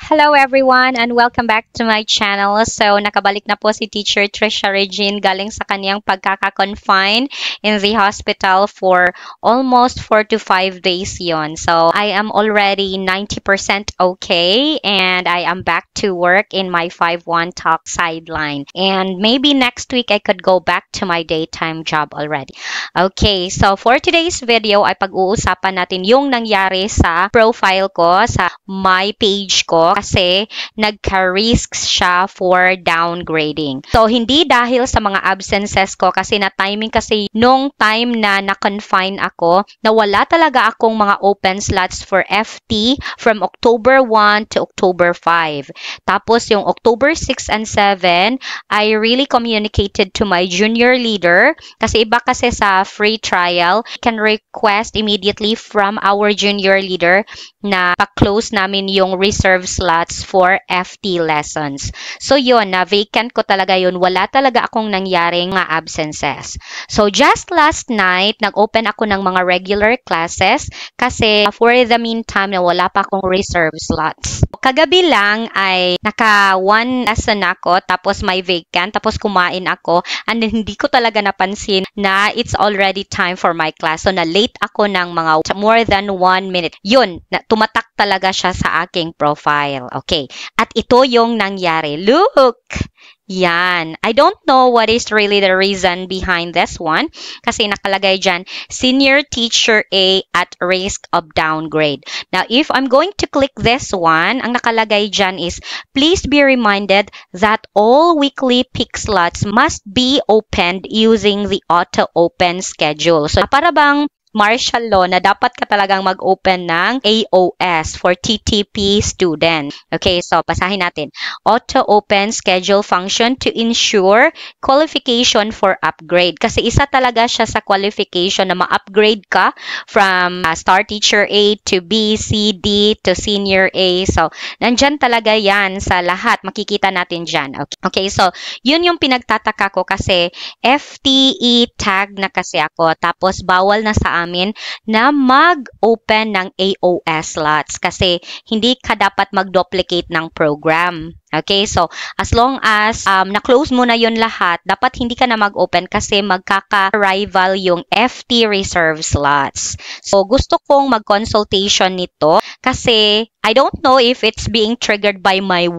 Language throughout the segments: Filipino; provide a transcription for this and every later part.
Hello everyone and welcome back to my channel. So nakabalik na po si Teacher Trisha Regine galing sa kaniyang pagkaka-confine in the hospital for almost 4 to 5 days yon. So I am already 90% okay and I am back to work in my 5-1 talk sideline. And maybe next week I could go back to my daytime job already. Okay, so for today's video ay pag-uusapan natin yung nangyari sa profile ko, sa my page ko kasi nagka-risk siya for downgrading. So, hindi dahil sa mga absences ko kasi na-timing kasi nung time na na-confine ako na wala talaga akong mga open slots for FT from October 1 to October 5. Tapos, yung October 6 and 7, I really communicated to my junior leader kasi iba kasi sa free trial, you can request immediately from our junior leader na pa-close namin yung reserve slots for FT lessons. So yun, na vacant ko talaga yun. Wala talaga akong nangyaring mga absences. So just last night, nag-open ako ng mga regular classes kasi for the meantime na wala pa akong reserve slots. Kagabi lang ay naka-one lesson ako tapos may vacant tapos kumain ako and hindi ko talaga napansin na it's already time for my class. So na-late ako ng mga more than 1 minute. Yun, tumatak talaga siya sa aking profile. Okay. At ito yung nangyari. Look! Yan. I don't know what is really the reason behind this one kasi nakalagay dyan, Senior Teacher A at risk of downgrade. Now, if I'm going to click this one, ang nakalagay dyan is, please be reminded that all weekly peak slots must be opened using the auto-open schedule. So, para bang martial law na dapat ka talagang mag-open ng AOS for TTP student. Okay, so basahin natin. Auto-open schedule function to ensure qualification for upgrade. Kasi isa talaga siya sa qualification na ma-upgrade ka from Star Teacher A to B, C, D to Senior A. So, nandyan talaga yan sa lahat. Makikita natin dyan. Okay, so yun yung pinagtataka ko kasi FTE tag na kasi ako. Tapos bawal na sa amin na mag-open ng AOS slots kasi hindi ka dapat mag-duplicate ng program. Okay, so as long as na-close mo na yun lahat, dapat hindi ka na mag-open kasi magkaka-rival yung FT reserve slots. So gusto kong mag-consultation nito kasi I don't know if it's being triggered by my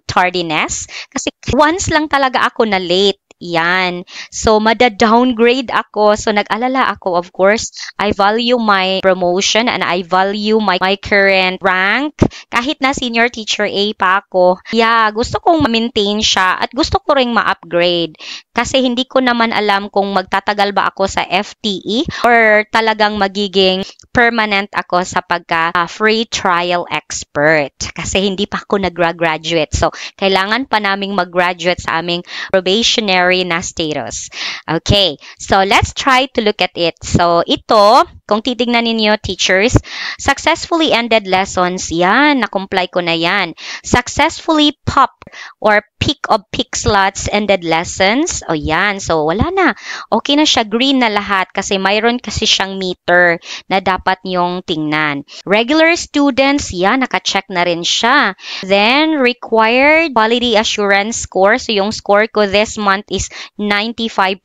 tardiness kasi once lang talaga ako na late. Yan. So, mada-downgrade ako. So, nag-alala ako, of course. I value my promotion and I value my current rank. Kahit na senior teacher A pa ako. Yeah, gusto kong ma-maintain siya at gusto ko ring ma-upgrade. Kasi hindi ko naman alam kung magtatagal ba ako sa FTE or talagang magiging permanent ako sa pagka-free trial expert. Kasi hindi pa ako nag-graduate. So, kailangan pa naming mag-graduate sa aming probationary na status. Okay, so let's try to look at it. So, ito, kung titignan ninyo, teachers, successfully ended lessons, yan, na-comply ko na yan. Successfully pop or peak of peak slots ended lessons, o yan, so wala na. Okay na siya, green na lahat kasi mayroon kasi siyang meter na dapat nyong tingnan. Regular students, yan, naka-check na rin siya. Then, required quality assurance score, so yung score ko this month is 95%.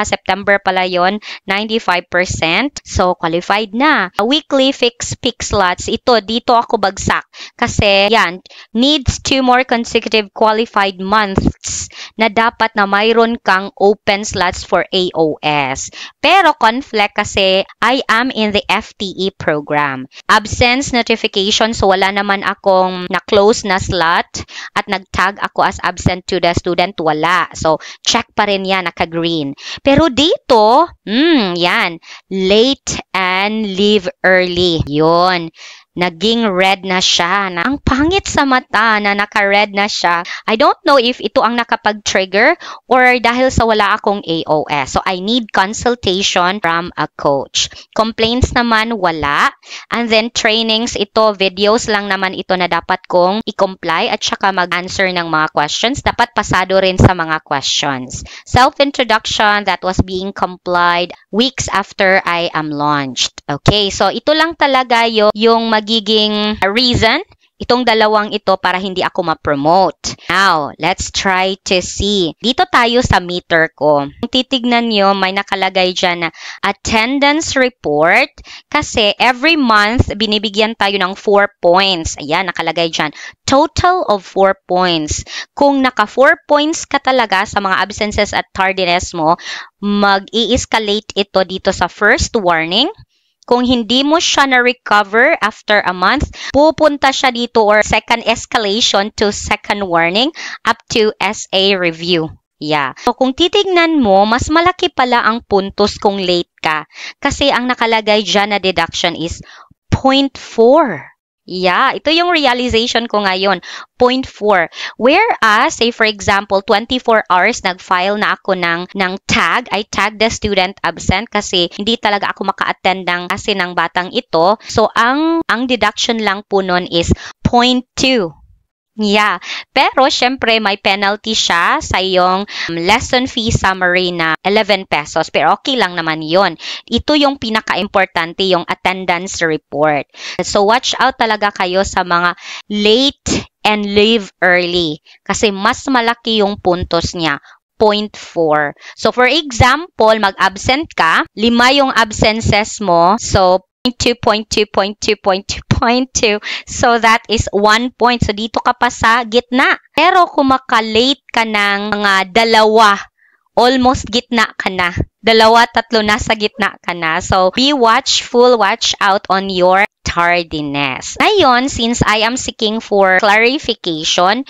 September pala yon, 95%. So, qualified na. Weekly fixed peak slots. Ito, dito ako bagsak. Kasi, yan, needs 2 more consecutive qualified months na dapat na mayroon kang open slots for AOS. Pero, conflict kasi I am in the FTE program. Absence notification, so wala naman akong na-close na slot at nag-tag ako as absent to the student, wala. So, check pa rin yan, naka-green. Pero dito, yan, late and leave early. Yun. Naging red na siya. Ang pangit sa mata na naka-red na siya. I don't know if ito ang nakapag-trigger or dahil sa wala akong AOS. So, I need consultation from a coach. Complaints naman, wala. And then, trainings, ito, videos lang naman ito na dapat kong i-comply at saka mag-answer ng mga questions. Dapat pasado rin sa mga questions. Self-introduction that was being complied weeks after I am launched. Okay, so ito lang talaga yung magiging reason itong dalawang ito para hindi ako ma-promote. Now, let's try to see. Dito tayo sa meter ko. Kung titignan nyo, may nakalagay dyan na attendance report kasi every month, binibigyan tayo ng 4 points. Ayan, nakalagay dyan. Total of 4 points. Kung naka 4 points ka talaga sa mga absences at tardiness mo, mag-i-escalate ito dito sa first warning. Kung hindi mo siya na-recover after a month, pupunta siya dito or second escalation to second warning up to SA review. Yeah. So, kung titignan mo, mas malaki pala ang puntos kung late ka. Kasi ang nakalagay dyan na deduction is 0.4. Yeah, ito yung realization ko ngayon, 0.4. Whereas, say for example, 24 hours nag-file na ako ng tag, I tag the student absent kasi hindi talaga ako maka-attend kasi ng batang ito. So, ang deduction lang po nun is 0.2. Yeah. Pero, syempre, may penalty siya sa iyong lesson fee summary na 11 pesos. Pero, okay lang naman yon. Ito yung pinaka-importante, yung attendance report. So, watch out talaga kayo sa mga late and leave early. Kasi, mas malaki yung puntos niya. 0.4. So, for example, mag-absent ka, 5 yung absences mo. So, 0.2. So, that is 1 point. So, dito ka pa sa gitna. Pero, kung maka-late ka ng mga 2, almost gitna ka na. 2, 3, nasa gitna ka na. So, be watchful, watch out on your tardiness. Ngayon, since I am seeking for clarification,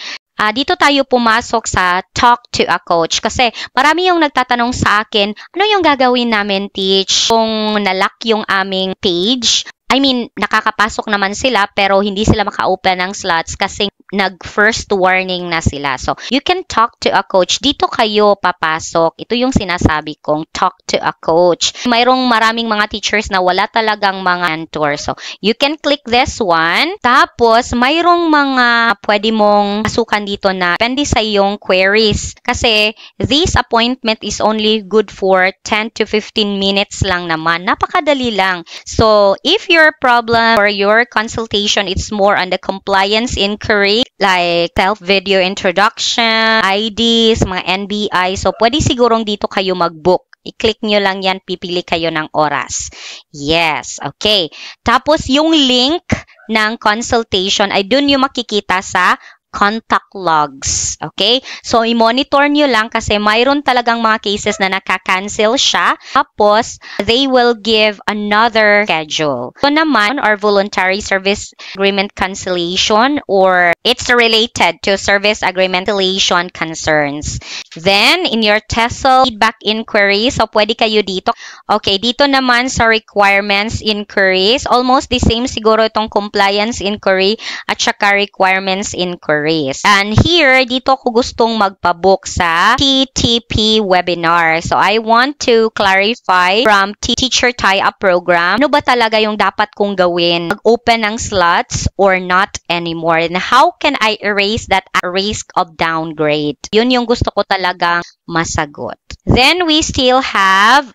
dito tayo pumasok sa talk to a coach kasi marami yung nagtatanong sa akin, ano yung gagawin namin, teach, kung nalock yung aming page? I mean, nakakapasok naman sila pero hindi sila maka-open ng slots kasi nag-first warning na sila. So, you can talk to a coach. Dito kayo papasok. Ito yung sinasabi kong talk to a coach. Mayroong maraming mga teachers na wala talagang mga mentor. So, you can click this one. Tapos, mayroong mga pwede mong masukan dito na depende sa iyong queries. Kasi, this appointment is only good for 10 to 15 minutes lang naman. Napakadali lang. So, if your problem or your consultation, it's more on the compliance inquiry, like self-video introduction, IDs, mga NBI. So, pwede sigurong dito kayo mag-book. I-click nyo lang yan, pipili kayo ng oras. Yes, okay. Tapos, yung link ng consultation ay dun yung makikita sa contact logs. Okay? So, i-monitor nyo lang kasi mayroon talagang mga cases na nakaka-cancel siya. Tapos, they will give another schedule. So naman, or voluntary service agreement cancellation or it's related to service agreement cancellation concerns. Then, in your TESOL feedback inquiry, so pwede kayo dito. Okay, dito naman sa requirements inquiries, almost the same siguro itong compliance inquiry at saka requirements inquiry. And here, dito ko gustong magpabook sa TTP webinar. So, I want to clarify from Teacher Tie-Up program, ano ba talaga yung dapat kong gawin? Mag-open ng slots or not anymore? And how can I erase that risk of downgrade? Yun yung gusto ko talagang masagot. Then, we still have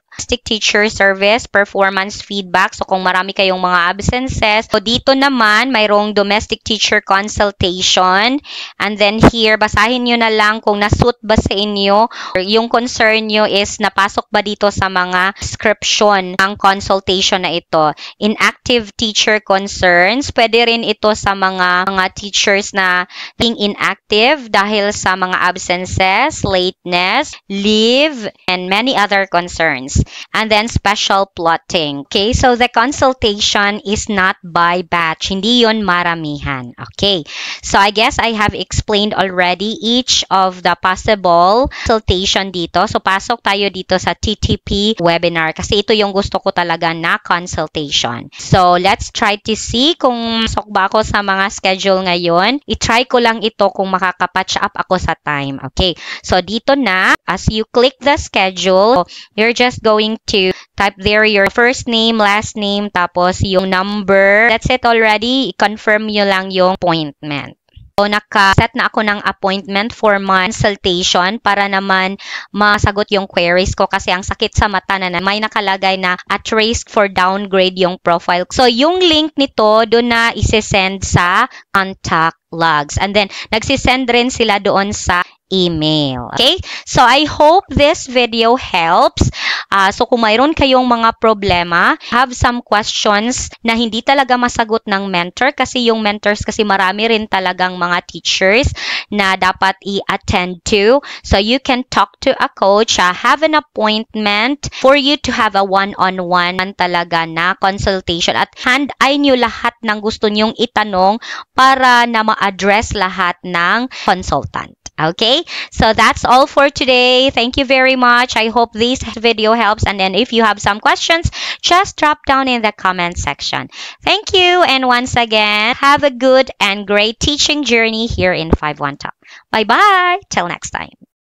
teacher service, performance feedback. So, kung marami kayong mga absences. So, dito naman, mayroong domestic teacher consultation. And then here, basahin nyo na lang kung nasuit ba sa inyo. Yung concern nyo is napasok ba dito sa mga description ng consultation na ito. Inactive teacher concerns. Pwede rin ito sa mga teachers na being inactive dahil sa mga absences, lateness, leave, and many other concerns. And then special plotting. Okay, so the consultation is not by batch. Hindi yon maramihan. Okay, so I guess I have explained already each of the possible consultation dito. So pasok tayo dito sa TTP webinar kasi ito yung gusto ko talaga na consultation. So let's try to see kung pasok ba ako sa mga schedule ngayon. I-try ko lang ito kung makaka-patch up ako sa time. Okay, so dito na, as you click the schedule, you're just going to type there your first name, last name, tapos yung number. That's it already. I-confirm nyo lang yung appointment. So, naka-set na ako ng appointment for my consultation para naman masagot yung queries ko kasi ang sakit sa mata na may nakalagay na at risk for downgrade yung profile. So, yung link nito doon na isi-send sa contact logs. And then, nagsisend rin sila doon sa email. Okay? So, I hope this video helps. So, kung mayroon kayong mga problema, have some questions na hindi talaga masagot ng mentor kasi yung mentors kasi marami rin talagang mga teachers na dapat i-attend to. So, you can talk to a coach, have an appointment for you to have a one-on-one talaga na consultation at hand-eye nyo lahat ng gusto nyong itanong para na ma-address lahat ng consultant. Okay, so that's all for today. Thank you very much. I hope this video helps. And then if you have some questions, just drop down in the comment section. Thank you. And once again, have a good and great teaching journey here in 5-1 Talk. Bye-bye. Till next time.